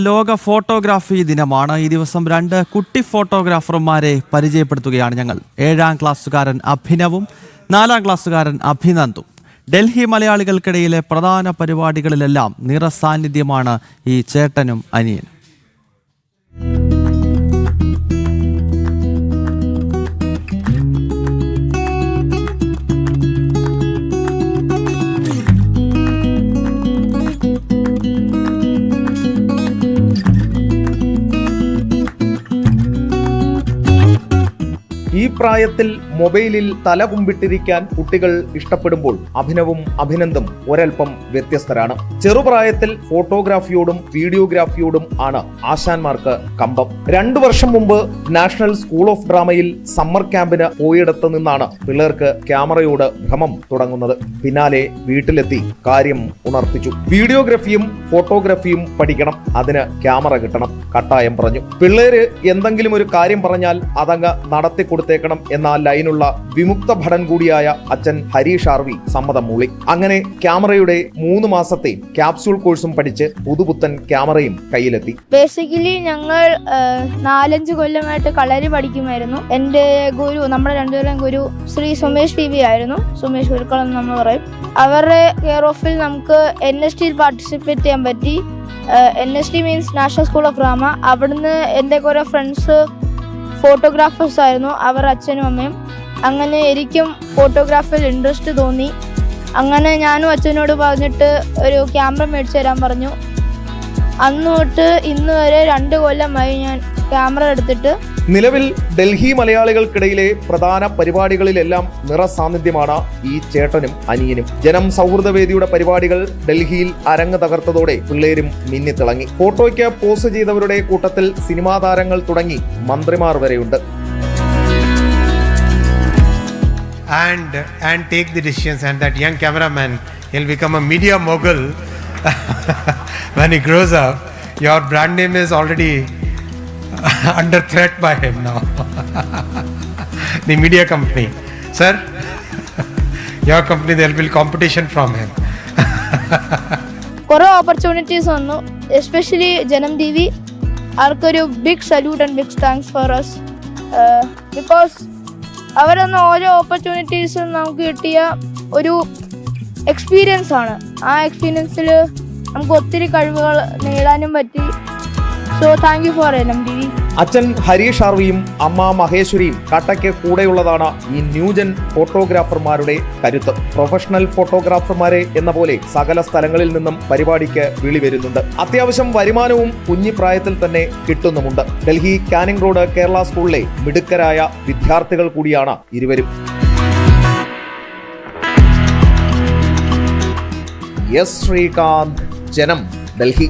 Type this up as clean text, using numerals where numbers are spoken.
ലോക ഫോട്ടോഗ്രാഫി ദിനമാണ്. ഈ ദിവസം 2 കുട്ടി ഫോട്ടോഗ്രാഫർമാരെ പരിചയപ്പെടുത്തുകയാണ് ഞങ്ങൾ. 7ാം ക്ലാസ്സുകാരൻ അഭിനവും 4ാം ക്ലാസ്സുകാരൻ അഭിനന്ദും. ഡൽഹി മലയാളികൾക്കിടയിലെ പ്രധാന പരിപാടികളിലെല്ലാം നിറസാന്നിധ്യമാണ് ഈ ചേട്ടനും അനിയനും. ഈ പ്രായത്തിൽ മൊബൈലിൽ തല കുമ്പിട്ടിരിക്കാൻ കുട്ടികൾ ഇഷ്ടപ്പെടുമ്പോൾ അഭിനവും അഭിനന്ദും ഒരൽപ്പം വ്യത്യസ്തരാണ്. ചെറുപ്രായത്തിൽ ഫോട്ടോഗ്രാഫിയോടും വീഡിയോഗ്രാഫിയോടും ആണ് ആശാന്മാർക്ക് കമ്പം. 2 വർഷം മുമ്പ് നാഷണൽ സ്കൂൾ ഓഫ് ഡ്രാമയിൽ സമ്മർ ക്യാമ്പിന് പോയിടത്ത് നിന്നാണ് പിള്ളേർക്ക് ക്യാമറയോട് ഭ്രമം തുടങ്ങുന്നത്. പിന്നാലെ വീട്ടിലെത്തി കാര്യം ഉണർത്തിച്ചു. വീഡിയോഗ്രാഫിയും ഫോട്ടോഗ്രാഫിയും പഠിക്കണം, അതിന് ക്യാമറ കിട്ടണം, കട്ടായം പറഞ്ഞു. പിള്ളേര് എന്തെങ്കിലും ഒരു കാര്യം പറഞ്ഞാൽ അതങ്ങ് നടത്തി കൊടുത്തേക്കണം എന്ന ലൈനുള്ള വിമുക്ത ഭടൻ കൂടിയായ അച്ഛൻ ഹരീഷ് ആർവി സമ്മതം മൂളി. അങ്ങനെ ക്യാമറയുടെ 3 മാസത്തെ ക്യാപ്സ്യൂൾ കോഴ്സും പഠിച്ച് പുതുപുത്തൻ ക്യാമറയും കയ്യിലെത്തി. ബേസിക്കലി ഞങ്ങൾ 4-5 കൊല്ലമായിട്ട് കളരി പഠിക്കുമായിരുന്നു. എൻ്റെ ഗുരു, നമ്മുടെ രണ്ടുപേരും ഗുരു ശ്രീ സുമേഷ് പി ആയിരുന്നു. സുമേഷ് ഗുരുക്കൾ എന്ന് നമ്മൾ പറയും. അവരുടെ കെയർ ഓഫിൽ നമുക്ക് NST പാർട്ടിസിപ്പേറ്റ് ചെയ്യാൻ പറ്റി. NST means national school of drama. അവിടുന്ന് എൻ്റെ കുറെ ഫ്രണ്ട്സ് ഫോട്ടോഗ്രാഫേഴ്സ് ആയിരുന്നു, അവർ അച്ഛനും അമ്മയും. അങ്ങനെ എനിക്കും ഫോട്ടോഗ്രാഫിയിൽ ഇൻട്രസ്റ്റ് തോന്നി. അങ്ങനെ ഞാനും അച്ഛനോട് പറഞ്ഞിട്ട് ഒരു ക്യാമറ മേടിച്ചു തരാൻ പറഞ്ഞു. അന്ന് തൊട്ട് ഇന്ന് വരെ 2 കൊല്ലമായി ഞാൻ ക്യാമറ എടുത്തിട്ട്. നിലവിൽ ഡൽഹി മലയാളികൾക്കിടയിലെ പ്രധാന പരിപാടികളിലെല്ലാം നിറസാന്നിധ്യമാണ് ഈ ചേട്ടനും അനിയനും. ജനം സൗഹൃദവേദിയുടെ പരിപാടികൾ ഡൽഹിയിൽ അരങ്ങ് തകർത്തതോടെ പിള്ളേരും മിന്നിത്തിളങ്ങി. ഫോട്ടോയ്ക്ക് പോസ് ചെയ്തവരുടെ കൂട്ടത്തിൽ സിനിമാ താരങ്ങൾ തുടങ്ങി മന്ത്രിമാർ വരെയുണ്ട്. And take the decisions, and that young cameraman, he'll become a media mogul when he grows up. Your brand name is already under threat by him now. The media company, sir, your company, there will be competition from him. കുറെ opportunities വന്നു, especially Janam TV. അവർക്കൊരു big salute and big thanks for us, because അവരൊന്ന് ഓരോ ഓപ്പർച്യൂണിറ്റീസും നമുക്ക് കിട്ടിയ ഒരു experience ആണ്. ആ എക്സ്പീരിയൻസിൽ നമുക്ക് ഒത്തിരി കഴിവുകൾ നേടാനും പറ്റി. So thank you for NMTV. അച്ഛൻ ഹരീഷ് ആർവിയും അമ്മ മഹേശ്വരിയും കട്ടയ്ക്ക് കൂടെയുള്ളതാണ് ഈ ന്യൂജൻ ഫോട്ടോഗ്രാഫർമാരുടെ കരുത്ത്. പ്രൊഫഷണൽ ഫോട്ടോഗ്രാഫർമാരെ എന്ന പോലെ സകല സ്ഥലങ്ങളിൽ നിന്നും പരിപാടിക്ക് വിളി വരുന്നുണ്ട്. അത്യാവശ്യം വരുമാനവും കുഞ്ഞിപ്രായത്തിൽ തന്നെ കിട്ടുന്നുമുണ്ട്. ഡൽഹി കാനിംഗ് റോഡ് കേരള സ്കൂളിലെ മിടുക്കരായ വിദ്യാർത്ഥികൾ കൂടിയാണ് ഇരുവരും. എസ് ശ്രീകാന്ത്, ജനം, ഡൽഹി.